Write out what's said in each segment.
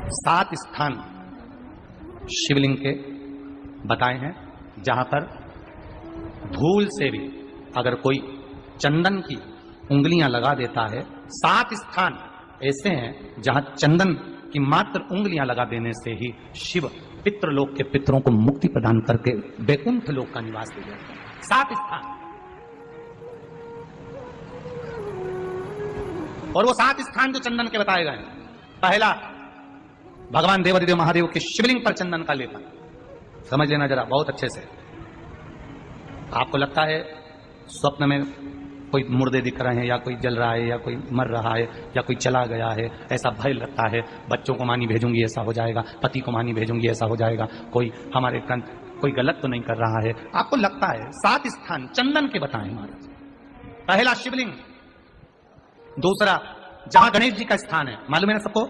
7 स्थान शिवलिंग के बताए हैं जहां पर भूल से भी अगर कोई चंदन की उंगलियां लगा देता है। 7 स्थान ऐसे हैं जहां चंदन की मात्र उंगलियां लगा देने से ही शिव पितृलोक के पितरों को मुक्ति प्रदान करके वैकुंठ लोक का निवास दे जाते हैं। 7 स्थान, और वो 7 स्थान जो चंदन के बताए गए। पहला, भगवान देवादिदेव महादेव के शिवलिंग पर चंदन का लेपन। समझ लेना जरा बहुत अच्छे से। आपको लगता है स्वप्न में कोई मुर्दे दिख रहे हैं, या कोई जल रहा है, या कोई मर रहा है, या कोई चला गया है, ऐसा भय लगता है। बच्चों को मानी भेजूंगी ऐसा हो जाएगा, पति को मानी भेजूंगी ऐसा हो जाएगा, कोई हमारे कोई गलत तो नहीं कर रहा है, आपको लगता है। 7 स्थान चंदन के बताएं महाराज। पहला शिवलिंग। दूसरा, जहां गणेश जी का स्थान है, मालूम है ना सबको?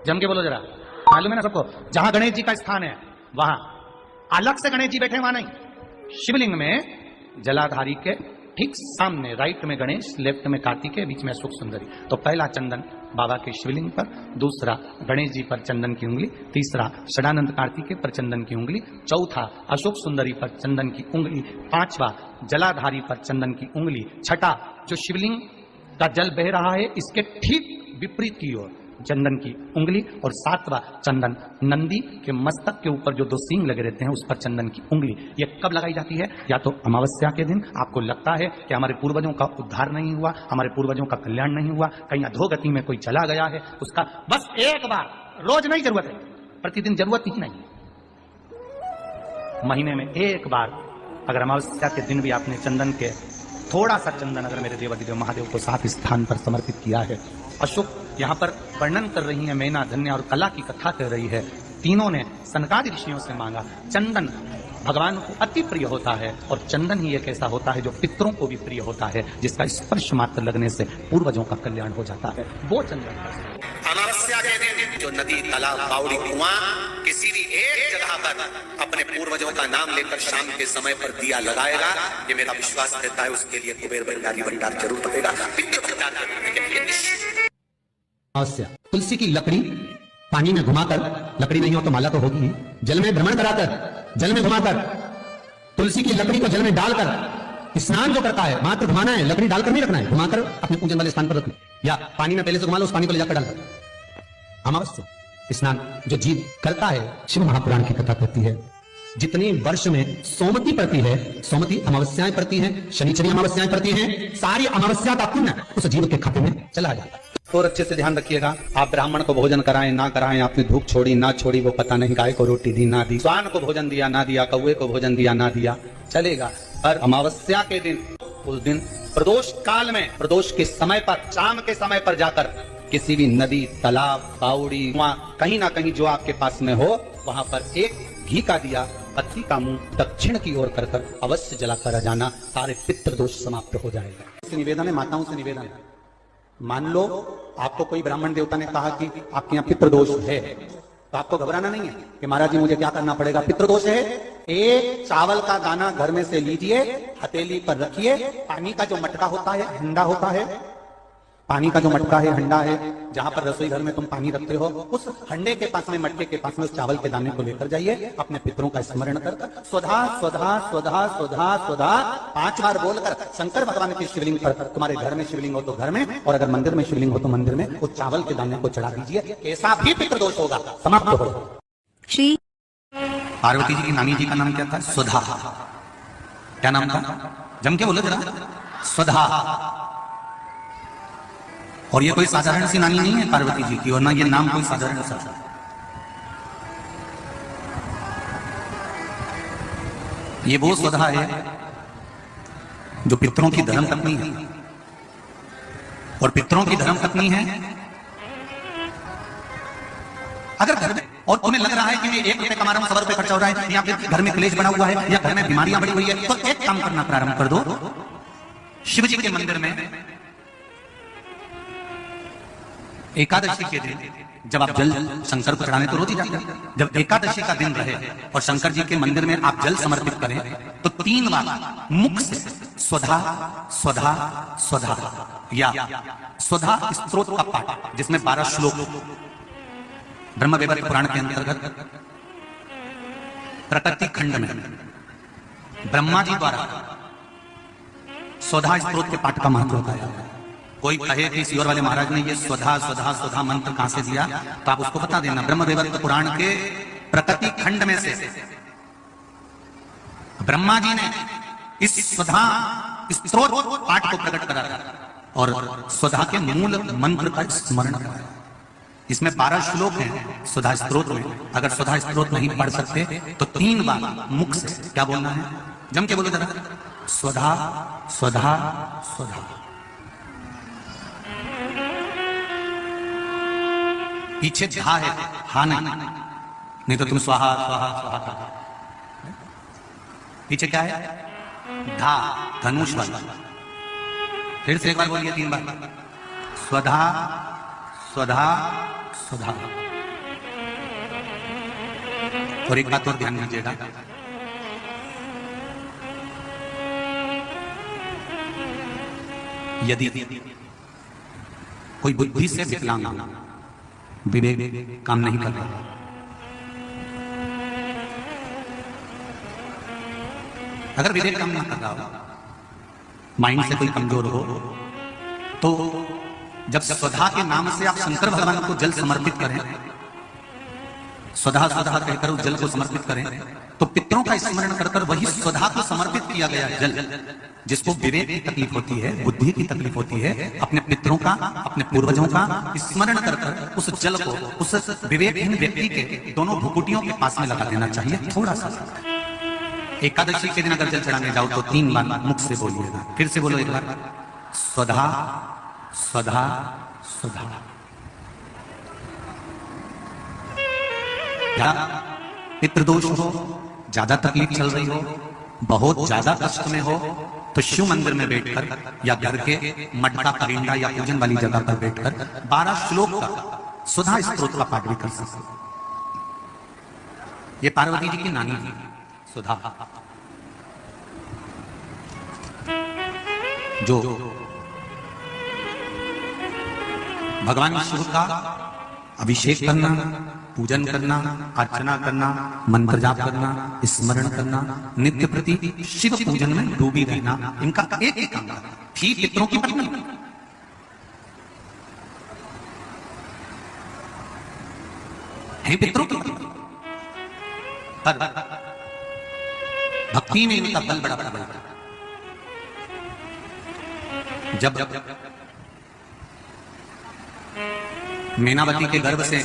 जम के बोलो जरा, मालूम है ना सबको? जहां गणेश जी का स्थान है वहां अलग से गणेश जी बैठे, वहां नहीं। शिवलिंग में जलाधारी के ठीक सामने राइट में गणेश, लेफ्ट में कार्तिकेय, बीच में अशोक सुंदरी। तो पहला चंदन बाबा के शिवलिंग पर, दूसरा गणेश जी पर चंदन की उंगली, तीसरा षडानंद कार्तिकेय पर चंदन की उंगली, चौथा अशोक सुंदरी पर चंदन की उंगली, पांचवा जलाधारी पर चंदन की उंगली, छठा जो शिवलिंग का जल बह रहा है इसके ठीक विपरीत की ओर चंदन की उंगली, और 7वां चंदन नंदी के मस्तक के ऊपर जो 2 सींग लगे रहते हैं उस पर चंदन की उंगली। ये कब लगाई जाती है? या तो अमावस्या के दिन। आपको लगता है कि हमारे पूर्वजों का उद्धार नहीं हुआ, हमारे पूर्वजों का कल्याण नहीं हुआ, कहीं अधोगति में कोई चला गया है, उसका बस एक बार, रोज नहीं जरूरत है, प्रतिदिन जरूरत ही नहीं, महीने में एक बार अगर अमावस्या के दिन भी आपने चंदन के थोड़ा सा चंदन अगर मेरे देवादिदेव महादेव को 7 स्थान पर समर्पित किया है। अशोक यहाँ पर वर्णन कर रही है, मैना, धन्य और कला की कथा कर रही है। तीनों ने सनकादि ऋषियों से मांगा। चंदन भगवान को अति प्रिय होता है, और चंदन ही एक ऐसा होता है जो पितरों को भी प्रिय होता है, जिसका स्पर्श मात्र लगने से पूर्वजों का कल्याण हो जाता है। वो चंदन अमावस्या के दिन जो नदी, तालाब, बावड़ी, कुआं किसी भी एक जगह पर अपने पूर्वजों का नाम लेकर शाम के समय पर दिया लगाएगा, ये मेरा विश्वास रहता है, उसके लिए कुबेर भंडारी भंडार जरूर बनेगा। अवश्य तुलसी की लकड़ी पानी में घुमाकर, लकड़ी नहीं हो तो माला तो होगी ही, जल में भ्रमण कराकर, जल में घुमाकर, तुलसी की लकड़ी को जल में डालकर स्नान जो करता है, मात्र घुमाना है, लकड़ी डालकर नहीं रखना है, घुमाकर अपने पूजन वाले स्थान पर रखना, या पानी में पहले से घुमा लो, उस पानी को ले जाकर डालकर अमावस्या स्नान जो जीव करता है। शिव महापुराण की कथा कहती है जितनी वर्ष में सोमती पड़ती है, सोमती अमावस्याएं पड़ती हैं, शनिचरी अमावस्याएं पड़ती हैं, सारी अमावस्या का पुण्य उस जीव के खाते में चला जाता है। और अच्छे से ध्यान रखिएगा, आप ब्राह्मण को भोजन कराएं ना कराएं, आपने धूप छोड़ी ना छोड़ी वो पता नहीं, गाय को रोटी दी ना दी, स्वान को भोजन दिया ना दिया, कौवे को भोजन दिया ना दिया, चलेगा। पर अमावस्या के दिन, उस दिन प्रदोष काल में, प्रदोष के समय पर, शाम के समय पर जाकर किसी भी नदी, तालाब, बावड़ी, वहाँ कहीं ना कहीं जो आपके पास में हो, वहां पर एक घी का दिया, पत्ती का मुंह दक्षिण की ओर कर अवश्य जलाकर जाना, सारे पितृ दोष समाप्त हो जाएगा। निवेदन है, माताओं से निवेदन है, मान लो आपको कोई ब्राह्मण देवता ने कहा कि आपके यहाँ पितृदोष है, तो आपको घबराना नहीं है कि महाराज जी मुझे क्या करना पड़ेगा। पितृदोष है, एक चावल का दाना घर में से लीजिए, हथेली पर रखिए, पानी का जो मटका होता है, हंडा होता है, पानी का जो मटका है, हंडा है, जहां पर रसोई घर में तुम पानी रखते हो, उस हंडे के पास में, मटके के पास में उस चावल के दाने को लेकर जाइए, अपने पितरों का स्मरण कर स्वधा स्वधा स्वधा स्वधा स्वधा 5 बार बोलकर शंकर भगवान के शिवलिंग पर, तुम्हारे घर में शिवलिंग हो तो घर में, और अगर मंदिर में शिवलिंग हो तो मंदिर में, उस चावल के दाने को चढ़ा दीजिए, ऐसा भी पितृदोष होगा, समाप्त होगा। श्री पार्वती जी की नानी जी का नाम क्या था? स्वधा। क्या नाम था? जम के बोलो जरा, स्वधा। और ये कोई साधारण सी नानी नहीं है पार्वती जी की, और ना ये नाम कोई साधारण सा। ये वो स्वधा है जो पितरों की धर्म पत्नी है, और पितरों की धर्म पत्नी है अगर घर में, और तुम्हें लग रहा है कि 1 रुपए कमा रहा हूं, 100 रुपए खर्चा हो रहा है, या फिर घर में क्लेश बना हुआ है, या घर में बीमारियां बढ़ी हुई है, तो एक काम करना प्रारंभ कर दो। शिव जी के मंदिर में एकादशी के दिन जब आप जल शंकर को चढ़ाने तो रोज ही जाते हैं, जब एकादशी का दिन रहे और शंकर जी के मंदिर में आप जल समर्पित करें, तो 3 बार मुख से स्वधा स्वधा स्वधा या स्वधा स्त्रोत का पाठ, जिसमें 12 श्लोक ब्रह्म वैवर्त पुराण के अंतर्गत प्रकृति खंड में ब्रह्मा जी द्वारा स्वधा स्त्रोत के पाठ का महत्व बताया। कोई कहे कि सीहोर वाले महाराज ने ये स्वधा स्वधा स्वधा मंत्र कहां से दिया, तो आप उसको बता देना। ब्रह्म वैवर्त पुराण के प्रकृति खंड में से ब्रह्मा जी ने इस स्वधा स्त्रोत पाठ को प्रकट करा और स्वधा के मूल मंत्र का स्मरण कराया। इसमें 12 श्लोक हैं स्वधा स्त्रोत में। अगर स्वधा स्त्रोत नहीं पढ़ सकते तो 3 बार मुख से क्या बोलना है, जम के बोलो जरा, स्वधा स्वधा स्वधा। पीछे धा है, हा नहीं तो तुम स्वाहा स्वाहा स्वाहा। पीछे क्या है, धा, धनुष वाला। फिर से एक बार बोलिए 3 बार, स्वधा स्वधा स्वधा। और एक बात और ध्यान दीजिएगा, यदि कोई बुद्धि से विकलांग, विवेक काम नहीं कर रहा, अगर विवेक काम नहीं कर रहा हो, माइंड से कोई कमजोर हो, तो जब स्वधा के नाम से आप शंकर भगवान को जल समर्पित करें, स्वधा स्वधा कहकर उस जल को समर्पित करें, तो पितरों का स्मरण कर कर वही स्वधा को समर्पित किया गया जल, जिसको विवेक की तकलीफ होती है, बुद्धि की तकलीफ होती है, अपने पितरों का, अपने पूर्वजों का स्मरण कर कर उस जल को उस विवेकहीन व्यक्ति के दोनों भुकुटियों के पास में लगा देना चाहिए। थोड़ा सा एकादशी के दिन अगर जल चढ़ाने जाओ तो 3 बार मुख से बोलिएगा। फिर से बोलो एक बार, स्वधा स्वधा स्वधा। पितृदोष हो, ज्यादा तकलीफ चल रही हो, बहुत ज्यादा कष्ट में हो, तो शिव मंदिर में बैठकर या घर के मटका परिंदा या पूजन वाली जगह पर बैठकर 12 श्लोक का सुधा स्त्रोत का पाठ भी कर सकते। ये पार्वती जी की नानी थी सुधा, जो भगवान शिव का अभिषेक करना, पूजन करना, अर्चना करना, मंत्र जाप करना, स्मरण करना, नित्य प्रति शिव पूजन में डूबी रहना, इनका एक ही काम थी। पितरों की पत्नी है, पितरों की पत्नी, पर भक्ति में इनका बल बड़ा प्रबल था। जब मैनावती के गर्भ से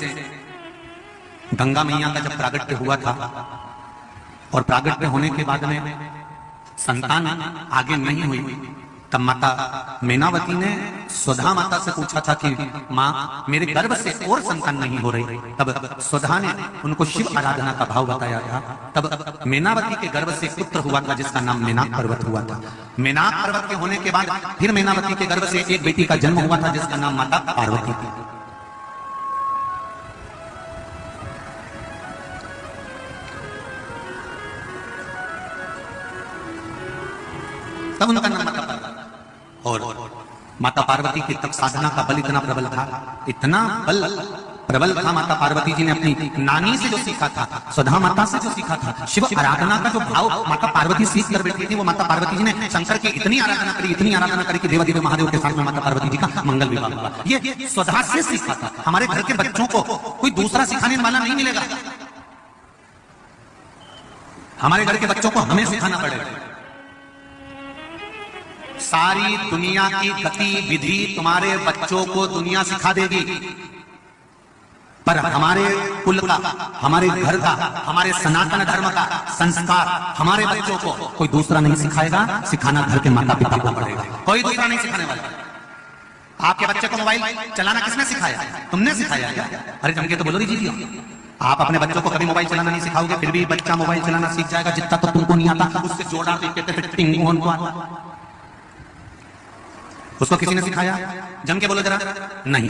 गंगा मैया का जब प्रागट्य हुआ था और प्रागट्य होने के बाद में संतान आगे नहीं हुई, तब माता मैनावती ने स्वधा माता से पूछा था कि माँ मेरे गर्भ से और संतान नहीं हो रही। तब स्वधा ने उनको शिव आराधना का भाव बताया था। तब मैनावती के गर्भ से पुत्र हुआ था जिसका नाम मेनाक पर्वत हुआ था। मेनाक पर्वत के होने के बाद फिर मैनावती के गर्भ से एक बेटी का जन्म हुआ था जिसका नाम माता पार्वती थी। तब उनका नाम माता पार्वती। और माता पार्वती की तब साधना का बल इतना प्रबल था, इतना बल प्रबल था। माता पार्वती जी ने अपनी नानी से जो सीखा था, स्वधा माता से जो सीखा था, शिव आराधना का जो भाव माता पार्वती सीख कर बैठी थी, वो माता पार्वती जी ने शंकर की इतनी आराधना करी, इतनी आराधना करी कि देवादिदेव महादेव के साथ में माता पार्वती जी का मंगल विवाह हुआ। ये स्वधा से सीखा था। हमारे घर के बच्चों को कोई दूसरा सिखाने वाला नहीं मिलेगा, हमारे घर के बच्चों को हमें सिखाना पड़ेगा। सारी दुनिया की गतिविधि तुम्हारे बच्चों को दुनिया सिखा देगी, पर हमारे कुल का, हमारे घर का, हमारे सनातन धर्म का संस्कार हमारे बच्चों को कोई दूसरा नहीं सिखाएगा। सिखाना घर के माता पिता को पड़ेगा, कोई दूसरा नहीं सिखाने वाला। आपके बच्चे को मोबाइल चलाना किसने सिखाया? तुमने सिखाया क्या? अरे जम के तो बोलो दीजिए। आप अपने बच्चों को कभी मोबाइल चलाना नहीं सिखाओगे, फिर भी बच्चा मोबाइल चलाना सीख जाएगा। जितना तो तुमको नहीं आता उससे जोड़ा उसको किसी ने सिखाया? जम के बोलो जरा। नहीं,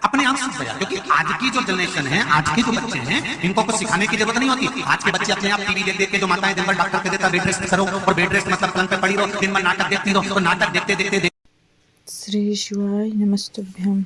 अपने आप सीख गया। क्योंकि आज की जो जनरेशन है, आज के जो बच्चे हैं, इनको कुछ सिखाने की जरूरत नहीं होती। आज के बच्चे अपने आप टीवी देख देख के, जो माताएं दिन भर डॉक्टर के देता बेड रेस्ट करो, और बेड रेस्ट मतलब पलंग पे पड़ी रहो, दिन भर नाटक देखती रहो, तो नाटक देखते देखते श्री शिवाय नमस्तुभ्यम।